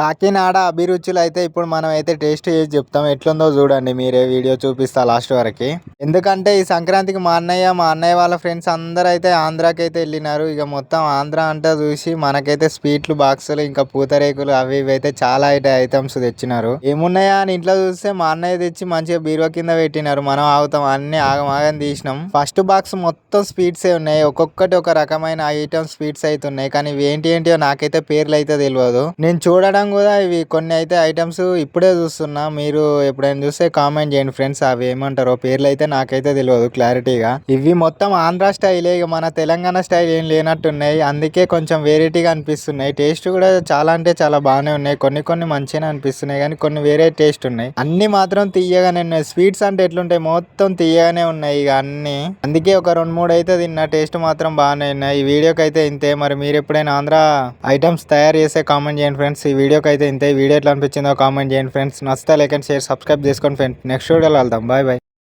కాకినాడ అభిరుచులు అయితే ఇప్పుడు మనం అయితే టేస్ట్ చేసి చెప్తాం. ఎట్లుందో చూడండి మీరే, వీడియో చూపిస్తా లాస్ట్ వరకి. ఎందుకంటే ఈ సంక్రాంతికి మా అన్నయ్య వాళ్ళ ఫ్రెండ్స్ అందరూ అయితే ఆంధ్రాకి అయితే వెళ్ళినారు. ఇక మొత్తం ఆంధ్ర అంతా చూసి మనకైతే స్వీట్లు బాక్సులు ఇంకా పూతరేకులు అవి ఇవి అయితే చాలా ఐటమ్స్ తెచ్చినారు. ఏమున్నాయా అని ఇంట్లో చూస్తే మా అన్నయ్య తెచ్చి మంచిగా బీరువా కింద పెట్టినారు. మనం ఆగుతాం, అన్ని ఆగమాగని తీసినాం. ఫస్ట్ బాక్స్ మొత్తం స్వీట్సే ఉన్నాయి. ఒక్కొక్కటి ఒక రకమైన ఐటమ్ స్వీట్స్ అయితే ఉన్నాయి. కానీ ఇవి ఏంటియో నాకైతే పేర్లు అయితే తెలియదు. నేను చూడడం కూడా ఇవి కొన్ని అయితే ఐటమ్స్ ఇప్పుడే చూస్తున్నా. మీరు ఎప్పుడైనా చూస్తే కామెంట్ చేయండి ఫ్రెండ్స్, అవి ఏమంటారో పేర్లు అయితే నాకైతే తెలియదు క్లారిటీగా. ఇవి మొత్తం ఆంధ్ర స్టైలే, ఇక మన తెలంగాణ స్టైల్ ఏం లేనట్టున్నాయి. అందుకే కొంచెం వెరైటీగా అనిపిస్తున్నాయి. టేస్ట్ కూడా చాలా అంటే చాలా బాగానే ఉన్నాయి. కొన్ని కొన్ని మంచిగానే అనిపిస్తున్నాయి కానీ కొన్ని వేరే టేస్ట్ ఉన్నాయి. అన్ని మాత్రం తీయగానే ఉన్నాయి. స్వీట్స్ అంటే ఎట్లుంటాయి, మొత్తం తీయగానే ఉన్నాయి ఇక అన్ని. అందుకే ఒక 2-3 అయితే తిన్నా. టేస్ట్ మాత్రం బాగానే ఉన్నాయి. ఈ వీడియోకి అయితే ఇంతే. మరి మీరు ఎప్పుడైనా ఆంధ్ర ఐటమ్స్ తయారు చేస్తే కామెంట్ చేయండి ఫ్రెండ్స్. ఈ వీడియోకి అయితే ఇంతే. వీడియో ఎట్లా అనిపించిందో కామెంట్ చేయండి ఫ్రెండ్స్. నచ్చితే లైక్ అండ్ షేర్, సబ్స్క్రైబ్ చేసుకోండి ఫ్రెండ్స్. నెక్స్ట్ వీడియోలో వెళ్దాం. Bye bye.